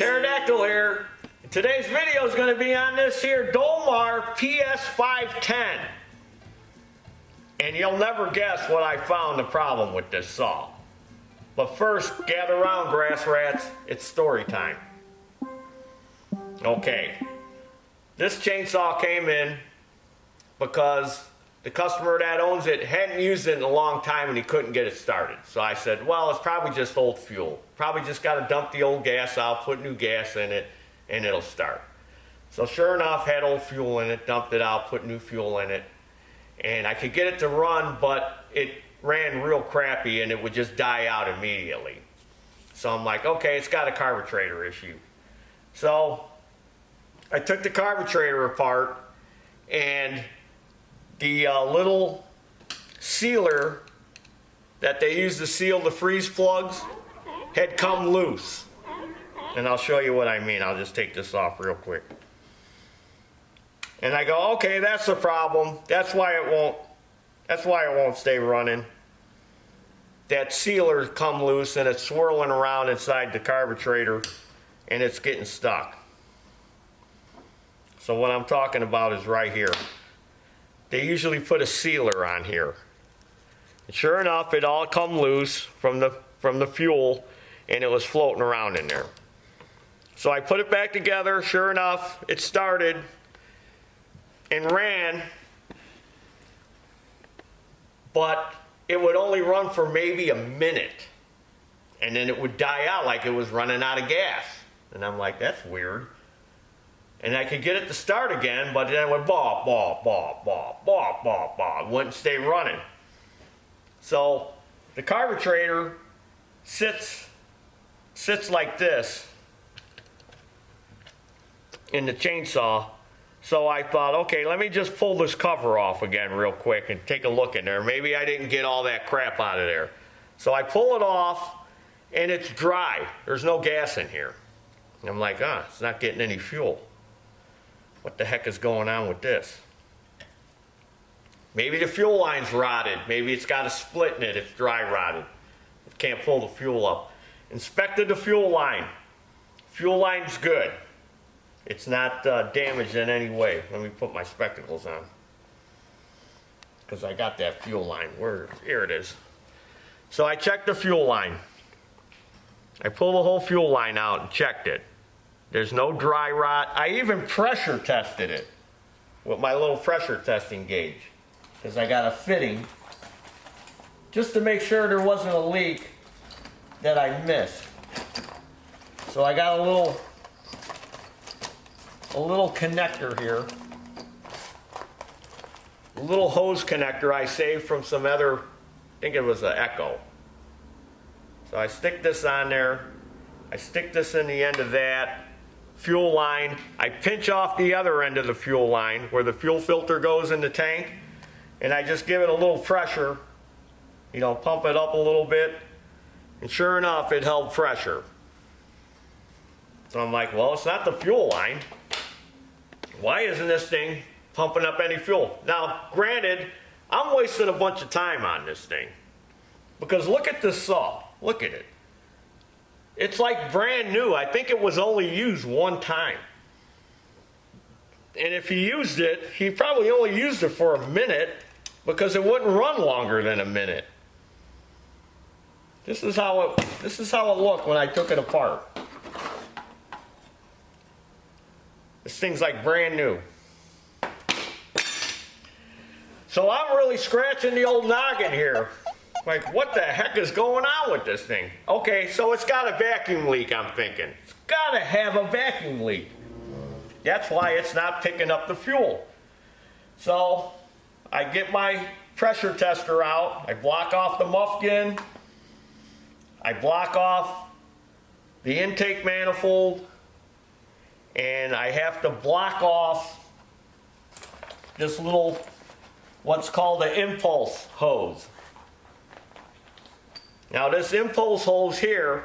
Pterodactyl here. Today's video is going to be on this here Dolmar PS510. And you'll never guess what I found the problem with this saw. But first, gather around, grass rats. It's story time. Okay. This chainsaw came in because the customer that owns it hadn't used it in a long time and he couldn't get it started. So I said, well, it's probably just old fuel. Probably just got to dump the old gas out, put new gas in it, and it'll start. So sure enough, had old fuel in it, dumped it out, put new fuel in it. And I could get it to run, but it ran real crappy and it would just die out immediately. So I'm like, okay, it's got a carburetor issue. So I took the carburetor apart, and the little sealer that they use to seal the freeze plugs had come loose. And I'll show you what I mean. I'll just take this off real quick. And I go, okay, that's the problem. That's why it won't stay running. That sealer's come loose and it's swirling around inside the carburetor and it's getting stuck. So what I'm talking about is right here. They usually put a sealer on here. And sure enough, it all come loose from the fuel and it was floating around in there. So I put it back together. Sure enough, it started and ran, but it would only run for maybe a minute. And then it would die out like it was running out of gas. And I'm like, that's weird. And I could get it to start again, but then it would baw, baw, baw, baw, baw, baw, baw. It wouldn't stay running. So the carburetor sits like this in the chainsaw. So I thought, okay, let me just pull this cover off again real quick and take a look in there. Maybe I didn't get all that crap out of there. So I pull it off and it's dry. There's no gas in here. And I'm like, it's not getting any fuel. What the heck is going on with this? Maybe the fuel line's rotted. Maybe it's got a split in it. It's dry rotted. It can't pull the fuel up. Inspected the fuel line. Fuel line's good. It's not damaged in any way. Let me put my spectacles on, because I got that fuel line. Here it is. So I checked the fuel line. I pulled the whole fuel line out and checked it. There's no dry rot. I even pressure tested it with my little pressure testing gauge, because I got a fitting just to make sure there wasn't a leak that I missed. So I got a little connector here, a little hose connector I saved from some other, I think it was an Echo. So I stick this on there. I stick this in the end of that fuel line. I pinch off the other end of the fuel line where the fuel filter goes in the tank, and I just give it a little pressure, pump it up a little bit, and sure enough, it held pressure. So I'm like, well, it's not the fuel line. Why isn't this thing pumping up any fuel? Now, granted, I'm wasting a bunch of time on this thing, because look at this saw. Look at it. It's like brand new. I think it was only used one time. And if he used it, he probably only used it for a minute, because it wouldn't run longer than a minute. This is how it looked when I took it apart. This thing's like brand new. So I'm really scratching the old noggin here. Like, what the heck is going on with this thing? Okay, so it's got a vacuum leak, I'm thinking. It's got to have a vacuum leak. That's why it's not picking up the fuel. So I get my pressure tester out. I block off the muffin. I block off the intake manifold. And I have to block off this little, what's called an impulse hose. Now this impulse hose here,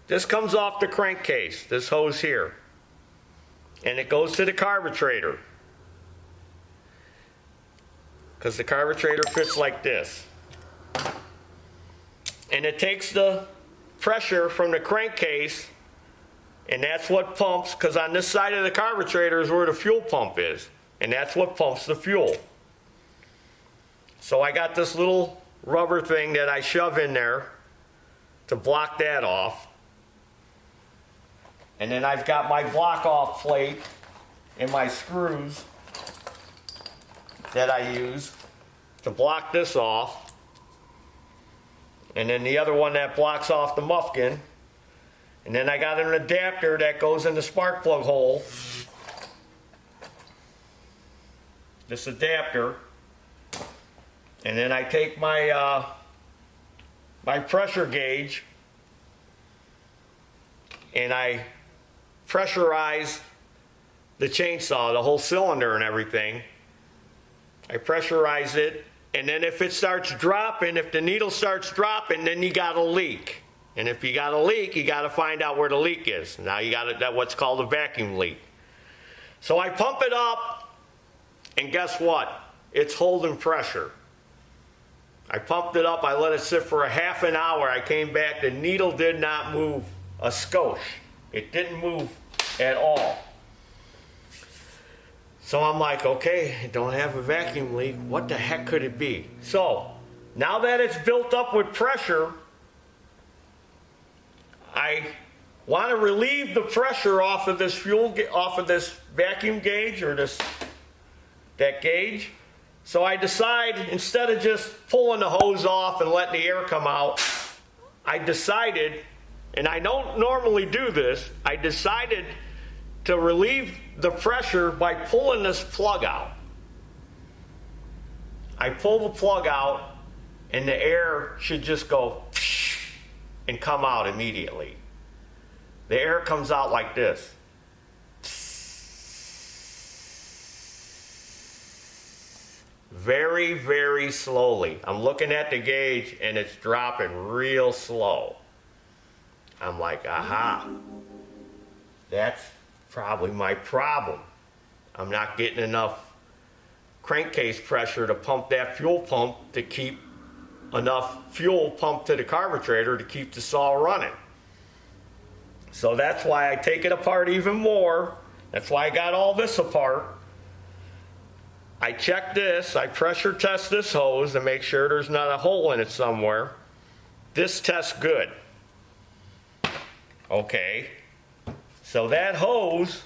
this comes off the crankcase, this hose here. And it goes to the carburetor, because the carburetor fits like this. And it takes the pressure from the crankcase And that's what pumps, because on this side of the carburetor is where the fuel pump is. And that's what pumps the fuel. So I got this little rubber thing that I shove in there to block that off. And then I've got my block off plate and my screws that I use to block this off. And then the other one that blocks off the muffin. And then I got an adapter that goes in the spark plug hole. This adapter. And then I take my my pressure gauge and I pressurize the chainsaw, the whole cylinder and everything. I pressurize it, and then if it starts dropping, if the needle starts dropping, then you got a leak. And if you got a leak, you got to find out where the leak is. Now you got that what's called a vacuum leak. So I pump it up, and guess what? It's holding pressure. I pumped it up, I let it sit for a half an hour. I came back, the needle did not move a skosh. It didn't move at all. So I'm like, okay, I don't have a vacuum leak. What the heck could it be? So now that it's built up with pressure, I want to relieve the pressure off of this off of this vacuum gauge or that gauge. So I decide, instead of just pulling the hose off and letting the air come out, I decided, and I don't normally do this, I decided to relieve the pressure by pulling this plug out. I pull the plug out, and the air should just go and come out immediately. The air comes out like this. Very, very slowly. I'm looking at the gauge and it's dropping real slow. I'm like, aha, that's probably my problem. I'm not getting enough crankcase pressure to pump that fuel pump to keep enough fuel pumped to the carburetor to keep the saw running. So that's why I take it apart even more. That's why I got all this apart. I check this, I pressure test this hose to make sure there's not a hole in it somewhere. This tests good. Okay, so that hose,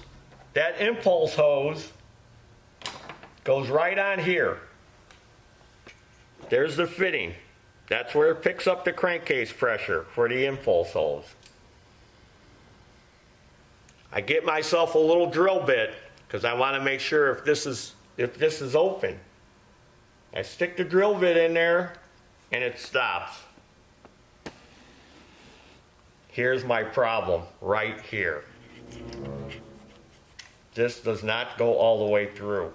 that impulse hose, goes right on here. There's the fitting. That's where it picks up the crankcase pressure for the impulse hose. I get myself a little drill bit because I want to make sure if this is open. I stick the drill bit in there and it stops. Here's my problem right here. This does not go all the way through.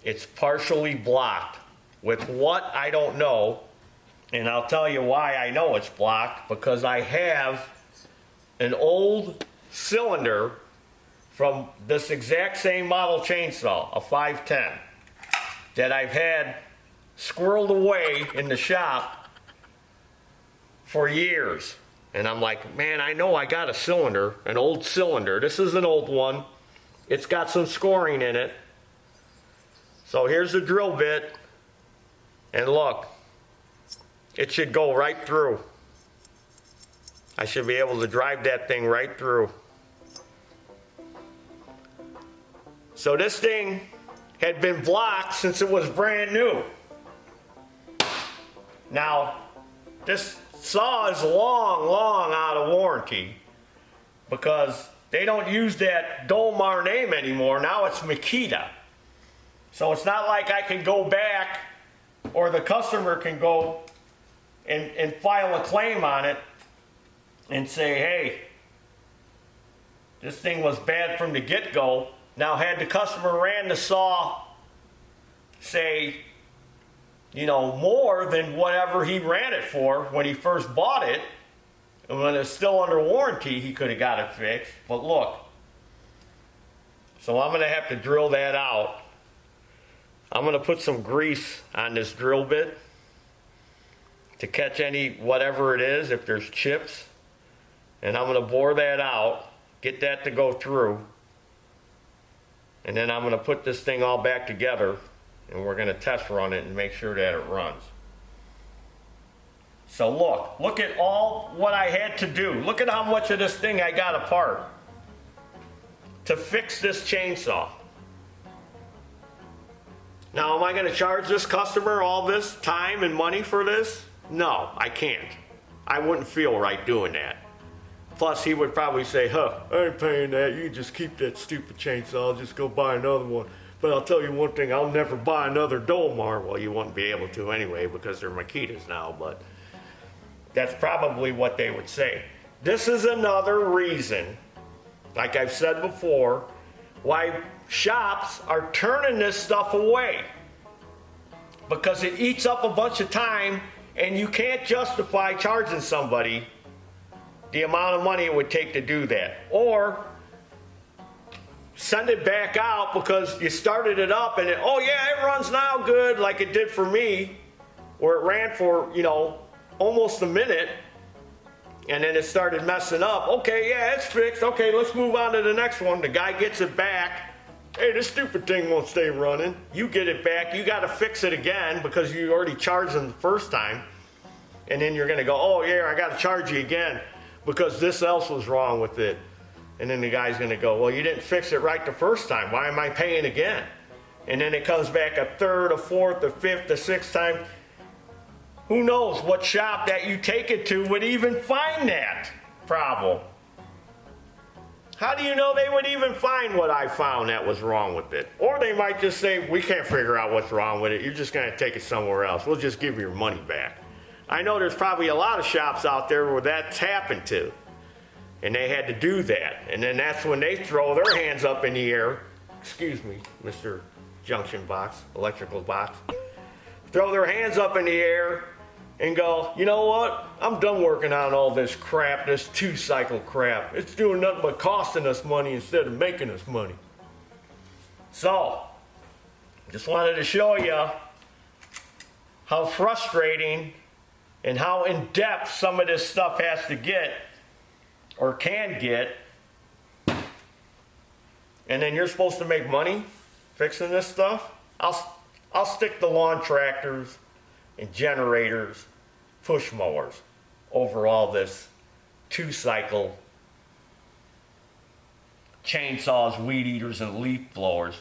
It's partially blocked with what I don't know, and I'll tell you why I know it's blocked, because I have an old cylinder from this exact same model chainsaw, a 510, that I've had squirreled away in the shop for years. And I'm like, man, I know I got a cylinder, an old cylinder. This is an old one. It's got some scoring in it. So here's the drill bit, and look, it should go right through. I should be able to drive that thing right through. So this thing had been blocked since it was brand new. Now, this saw is long out of warranty because they don't use that Dolmar name anymore. Now it's Makita. So it's not like I can go back, or the customer can go and file a claim on it and say, hey, this thing was bad from the get-go. Now, had the customer ran the saw, say, more than whatever he ran it for when he first bought it, and when it's still under warranty, he could have got it fixed. But look, so I'm going to have to drill that out. I'm going to put some grease on this drill bit to catch any, whatever it is, if there's chips. And I'm going to bore that out. get that to go through. And then I'm going to put this thing all back together, and we're going to test run it and make sure that it runs. So look at all what I had to do. Look at how much of this thing I got apart to fix this chainsaw. Now, am I going to charge this customer all this time and money for this? No, I can't. I wouldn't feel right doing that. Plus, he would probably say, I ain't paying that. You can just keep that stupid chainsaw. I'll just go buy another one. But I'll tell you one thing, I'll never buy another Dolmar. Well, you wouldn't be able to anyway because they're Makitas now, but that's probably what they would say. This is another reason, like I've said before, why shops are turning this stuff away. Because it eats up a bunch of time, and you can't justify charging somebody the amount of money it would take to do that. Or send it back out because you started it up and it runs now good, like it did for me, where it ran for, almost a minute, and then it started messing up. Okay, yeah, it's fixed. Okay, let's move on to the next one. The guy gets it back. Hey, this stupid thing won't stay running. You get it back. You got to fix it again because you already charged them the first time. And then you're going to go, oh, yeah, I got to charge you again because this else was wrong with it. And then the guy's going to go, well, you didn't fix it right the first time. Why am I paying again? And then it comes back a third, a fourth, a fifth, a sixth time. Who knows what shop that you take it to would even find that problem? How do you know they would even find what I found that was wrong with it? Or they might just say, we can't figure out what's wrong with it. You're just going to take it somewhere else. We'll just give you your money back. I know there's probably a lot of shops out there where that's happened to. And they had to do that. And then that's when they throw their hands up in the air. Excuse me, Mr. Junction Box, electrical box. Throw their hands up in the air and go, you know what? I'm done working on all this crap, this two-cycle crap. It's doing nothing but costing us money instead of making us money. So, just wanted to show you how frustrating and how in-depth some of this stuff has to get, or can get. And then you're supposed to make money fixing this stuff? I'll stick the lawn tractors and generators, push mowers over all this two-cycle chainsaws, weed eaters, and leaf blowers,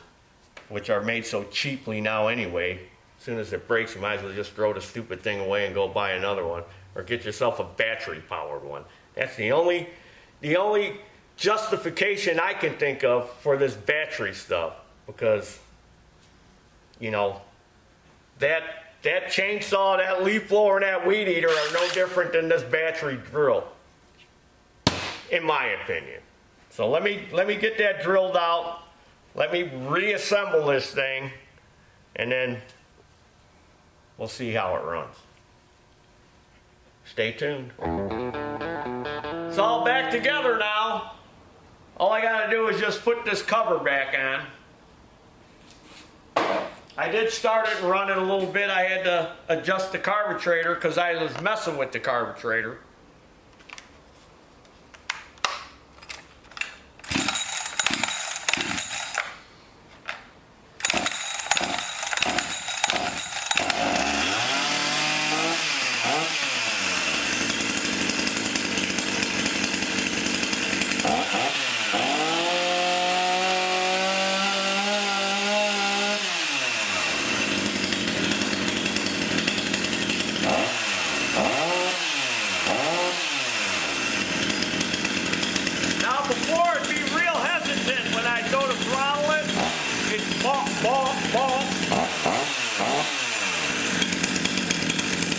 which are made so cheaply now anyway. As soon as it breaks, you might as well just throw the stupid thing away and go buy another one, or get yourself a battery-powered one. That's the only justification I can think of for this battery stuff, because, that chainsaw, that leaf blower, and that weed eater are no different than this battery drill, in my opinion. So let me get that drilled out. Let me reassemble this thing, and then we'll see how it runs. Stay tuned. It's all back together now. All I gotta do is just put this cover back on. I did start it and run it a little bit. I had to adjust the carburetor because I was messing with the carburetor.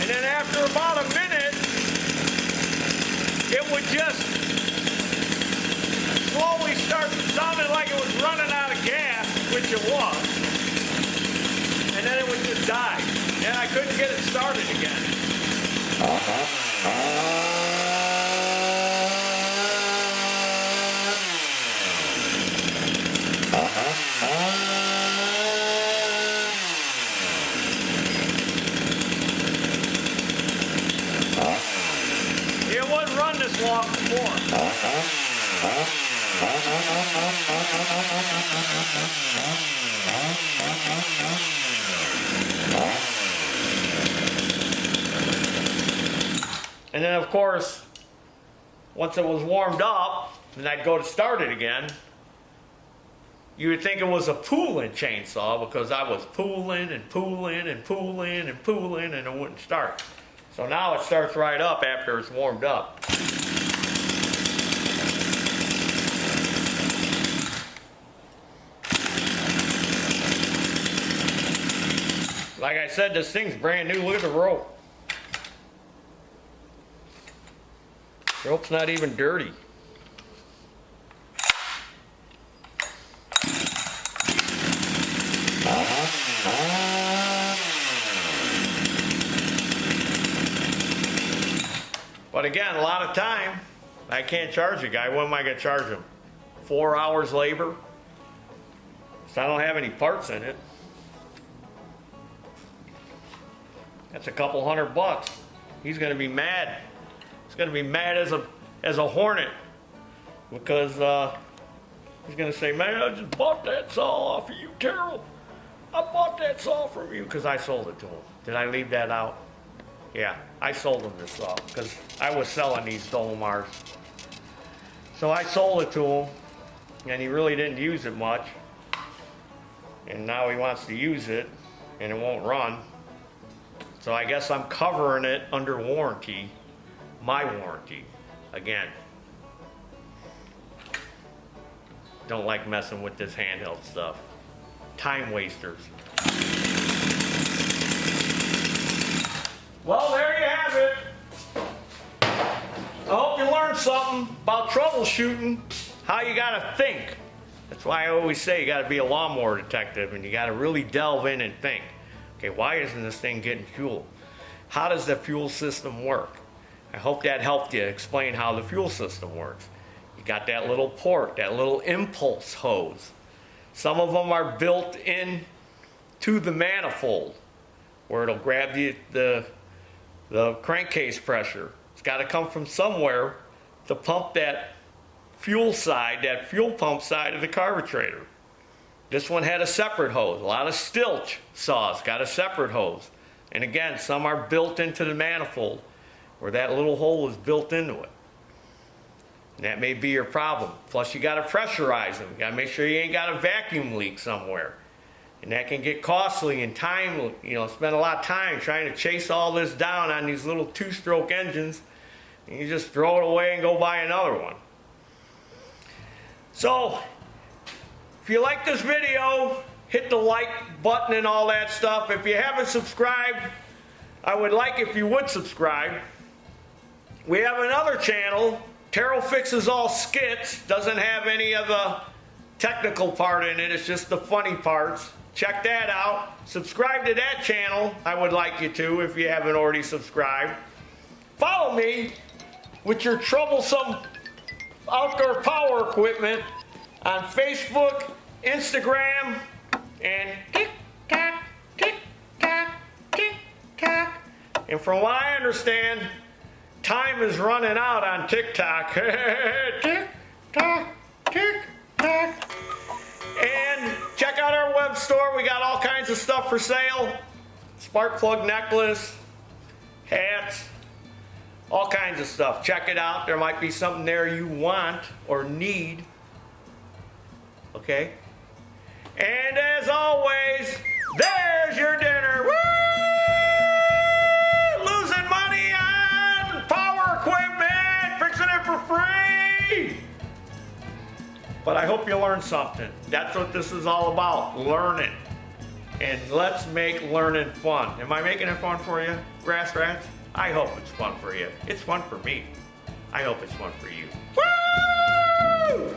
And then after about a minute, it would just slowly start sounding like it was running out of gas, which it was. And then it would just die. And I couldn't get it started again. It wouldn't run this long before. And then of course, once it was warmed up, and I'd go to start it again, you would think it was a pulling chainsaw because I was pulling and pulling and pulling and pulling and it wouldn't start. So now it starts right up after it's warmed up. Like I said, this thing's brand new. Look at the rope. The rope's not even dirty. But again, a lot of time, I can't charge a guy. What am I going to charge him? 4 hours labor? So I don't have any parts in it. That's a couple $100. He's going to be mad. He's going to be mad as a hornet because he's going to say, "Man, I just bought that saw off of you, Taryl. I bought that saw from you," because I sold it to him. Did I leave that out? Yeah, I sold him this saw because I was selling these Dolmars. So I sold it to him, and he really didn't use it much. And now he wants to use it, and it won't run. So I guess I'm covering it under warranty, my warranty, again. Don't like messing with this handheld stuff. Time wasters. Well, there you have it. I hope you learned something about troubleshooting, how you gotta think. That's why I always say you gotta be a lawnmower detective and you gotta really delve in and think. Okay, why isn't this thing getting fuel? How does the fuel system work? I hope that helped you explain how the fuel system works. You got that little port, that little impulse hose. Some of them are built in to the manifold where it'll grab the crankcase pressure. It's got to come from somewhere to pump that fuel side, that fuel pump side of the carburetor. This one had a separate hose. A lot of Stilch saws got a separate hose. And again, some are built into the manifold where that little hole is built into it. And that may be your problem. Plus you got to pressurize them. You got to make sure you ain't got a vacuum leak somewhere. And that can get costly and time, spend a lot of time trying to chase all this down on these little two-stroke engines. And you just throw it away and go buy another one. So, if you like this video, hit the like button and all that stuff. If you haven't subscribed, I would like if you would subscribe. We have another channel, Taryl Fixes All Skits. Doesn't have any of the technical part in it, it's just the funny parts. Check that out. Subscribe to that channel. I would like you to if you haven't already subscribed. Follow me with your troublesome outdoor power equipment on Facebook, Instagram, and TikTok, TikTok, TikTok. And from what I understand, time is running out on TikTok. TikTok, TikTok. And check out our web store. We got all kinds of stuff for sale. Spark plug necklace, hats, all kinds of stuff. Check it out. There might be something there you want or need. Okay? And as always, there's your dinner. Woo! Losing money on power equipment, fixing it for free. But I hope you learned something. That's what this is all about, learning. And let's make learning fun. Am I making it fun for you, grass rats? I hope it's fun for you. It's fun for me. I hope it's fun for you. Woo!